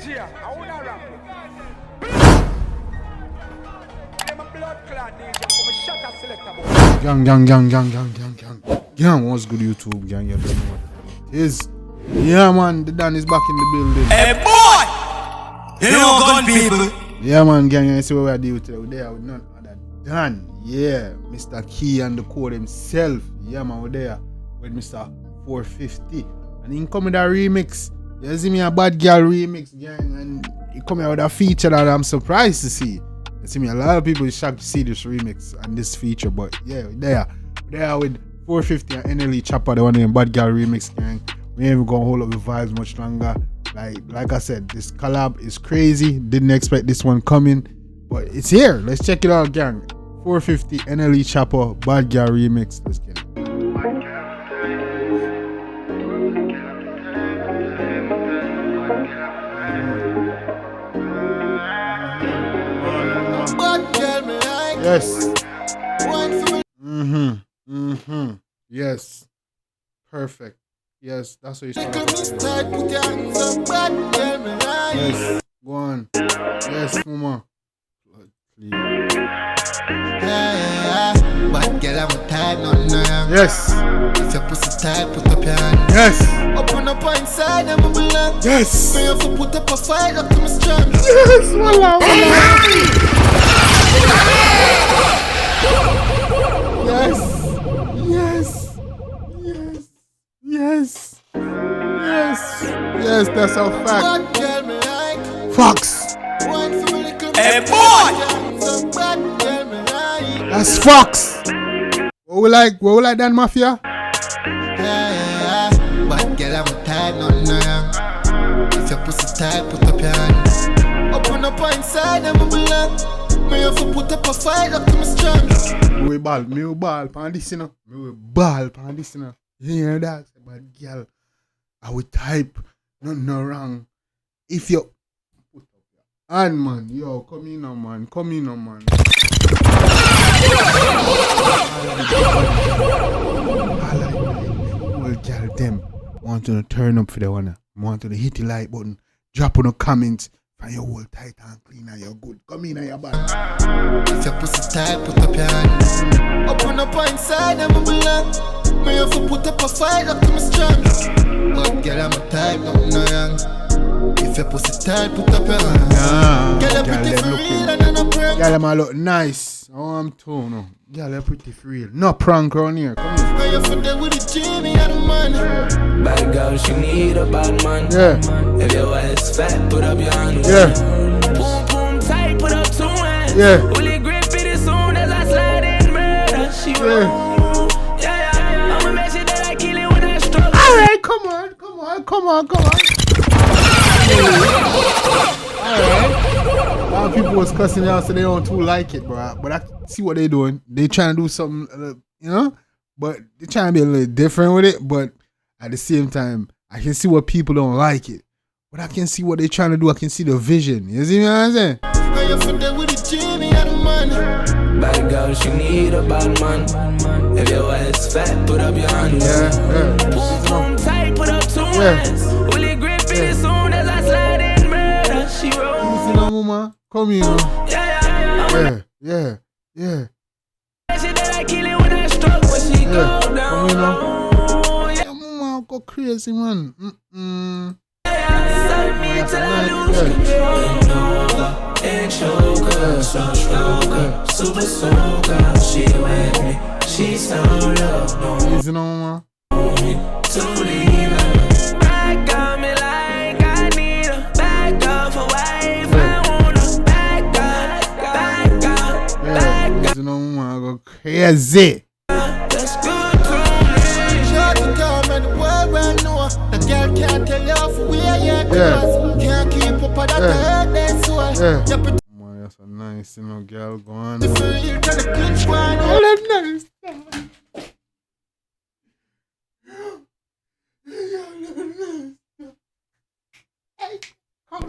DJ, I wanna rap. I'm a blood clot DJ, I'm a shot at selector boy. Gang, what's good YouTube, gang? You don't know what it is. Yeah, man, the Dan is back in the building. Hey, boy! You know gun people. Yeah, man, gang, you see what we're doing today. We're there with none other than, yeah, Mr. Key and the code himself. Yeah, man, we're there with Mr. 450. And he come with a remix. You see me a bad girl remix, gang, and he come out with a feature that I'm surprised to see. You see me, a lot of people is shocked to see this remix and this feature, but yeah, we're there with 450 and Nle Choppa, the one in bad girl remix, gang. We ain't even gonna hold up the vibes much longer. Like I said, this collab is crazy. Didn't expect this one coming, but it's here. Let's check it out, gang. 450 Nle Choppa bad girl remix. Let's get it. Yes. Yes. Perfect. Yes, that's what you start. Yes. Go on. Yes, mama. But girl, I'm tired, no. Yes. If your pussy tight, put up your hand. Yes. Open up inside and move along. Yes. Pay for put up a fight up to my strong. Yes, voila. Yes. Yes. Yes. Yes. Yes. Yes, that's a fact. Fox. Hey, boy! That's Fox. What we like that, Mafia? But girl, I'm tired, no. If your pussy tight, put up your hand. Open up inside and move along. Me have to put up a fight up to my strong. Me will ball pan this, you know. Me will ball pan this, you know. You hear that? But girl, I will type, no wrong. If you put up your hand, man, yo, come in now, man. Well, girl, them want to turn up for the one. Want to hit the like button, drop on the comments. And you're all tight and clean and you're good. Come in and you're bad. If your pussy tight, put up your hand. Open up inside and move along. Me have to put up a fight up to my strong. But girl, I'm a type, no young. If your pussy tight, put up your hand. Girl, I'm pretty for real and I'm a prank. Girl, I'm look nice. Oh, I'm too, no. Girl, I'm pretty for real. No prank around here. Come here. Are you for there with the Jimmy and the man? Bad girl, she need a bad man. Yeah. If your ass fat, put up your hands. Yeah. Boom, boom, tight, put up 2 hands. Yeah. Will grip it as soon as I slide in murder? She roll. Yeah. I'ma make sure that I kill it when I struggle. Alright, come on. Alright. A lot of people was cussing out so they don't too like it, bro. But I see what they doing. They trying to do something, you know? But they trying to be a little different with it. But at the same time, I can see what people don't like it. But I can see what they trying to do. I can see the vision. You see what I'm saying? Are you for there with the Jimmy and the man? Bad girl, she need a bad man. If your ass fat, put up your hands. Yeah. Boom, boom, tight, put up 2 hands. Will grip it as soon as I slide in murder? She roll. You see now, mama? Come here. Yeah. That I kill it when I struck, but she go down. Yeah, mama, go crazy, man. Super soaker, she with me. She so low. Easy now, mama. To leave her. Back on me like I need her. Back off a wife. I want her. Back up. Easy now, mama. Go crazy. That's good to me. Short to come and the world well know. The girl can't tell you off where you're going. Can't keep up with that hurt that's why. Man, that's a nice, you know, girl. Go on. The real kind of pinch one. Oh, that's nice. Come.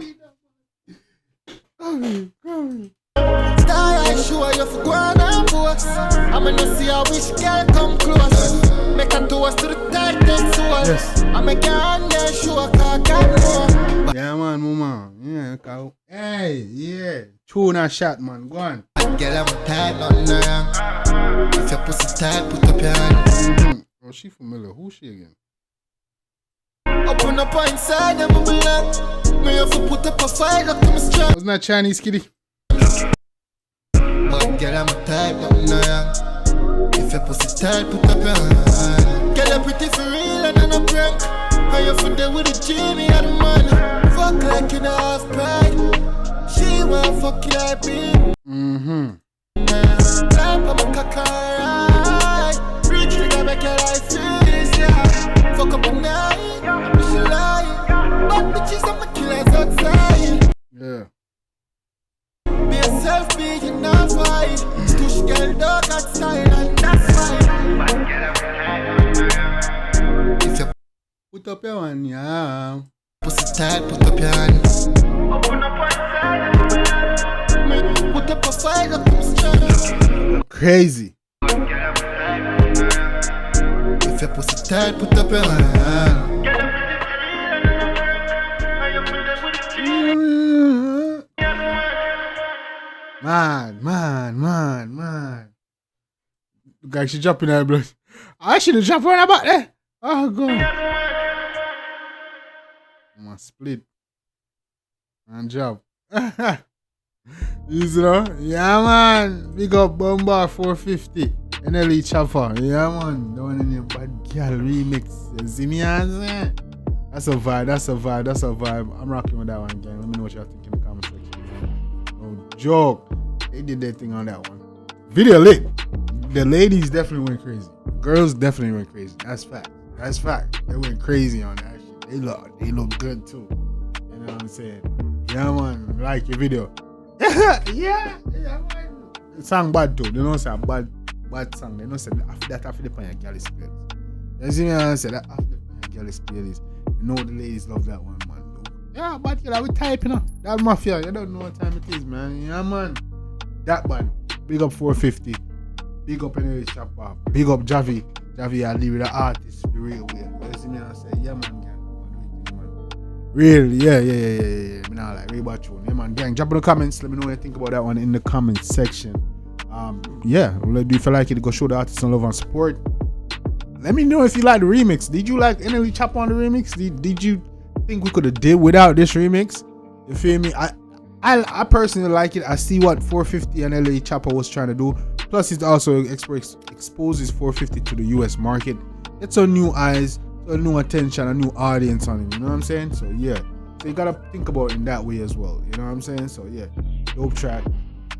Star I show you for going and boss. I'm gonna see how which girl come close. Make a toast to the tightest soul. Yes. I make a hand there show a cock and more. Yeah, man, mama. Tuna shot, man. Go on. Girl, I'm tight, nothing wrong. If your pussy tight, put up your hand. Oh, she familiar. Who's she again? Open up inside, I'm belong. Me have to put up a fight up to my strong. Wasn't that Chinese kitty? But girl, I'm tight, nothing wrong. If your pussy tight, put up your hand. Girl, you're pretty for real and I'm a prank. How you for there with a Jimmy and the man? Fuck like you don't have pride. She want fuck you like me. Climb on my cock alright. Reach trigger make your life easier. Fuck up at night, I wish you lying. Bad bitches and my killers outside. Yeah. Be yourself, be you not fight. Stush girl dog outside and that's fine. If you Put up your one, yeah. pussy tight, put up your hand. Open up one side, put up a fight up to strong. Crazy. If your pussy tight, put up your hand. Man. Look like she jumping there, bro. I should have jumped on about there. Oh, God. I'm a split. And job. You know? Yeah, man. Big up Bomba 450. Nle Choppa. Yeah, man. The one in your bad Gyal remix. You see me, man? That's a vibe. I'm rocking with that one, gang. Let me know what y'all think in the comment section. No joke. They did their thing on that one. Video lit. The ladies definitely went crazy. Girls definitely went crazy. That's fact. They went crazy on that shit. They look good too. You know what I'm saying? Yeah, man. Like your video. yeah, man. The song bad too. They don't say a bad song. They don't say that after the pan your girl is played. You see me? I say that after the pan your girl is played. You know the ladies love that one, man. Yeah, but you know, we type, you know. That mafia, you don't know what time it is, man. Yeah, man. That man. Big up 450. Big up Nle Choppa. Big up Javi. Javi, I live with the artist the real way. You see me? I say, yeah, man, gang. Really? Yeah. Me now like Reba tune. Yeah, man, gang. Drop in the comments. Let me know what you think about that one in the comment section. Yeah. If you like it, go show the artist some love and support. Let me know if you like the remix. Did you like Nle Choppa on the remix? Did you think we could have did without this remix? You feel me? I personally like it. I see what 450 and Nle Choppa was trying to do. Plus, it also exposes 450 to the US market. It's some new eyes, a new attention, a new audience on him. You know what I'm saying? So yeah. So you gotta think about it in that way as well. You know what I'm saying? So yeah, dope track.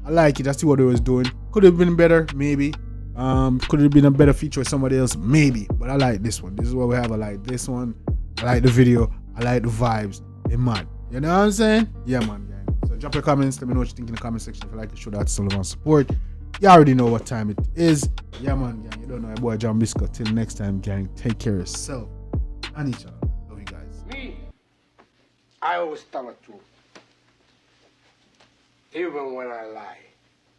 I like it. I see what they was doing. Could have been better, maybe. Could have been a better feature with somebody else, maybe. But I like this one. This is what we have. I like this one. I like the video. I like the vibes. They're mad. You know what I'm saying? Yeah, man, gang. So drop your comments. Let me know what you think in the comment section. If you like the show, that's still on support. You already know what time it is. Yeah, man, gang. You don't know your boy Jambisco. Till next time, gang. Take care of yourself and each other. Love you guys. Me, I always tell the truth. Even when I lie.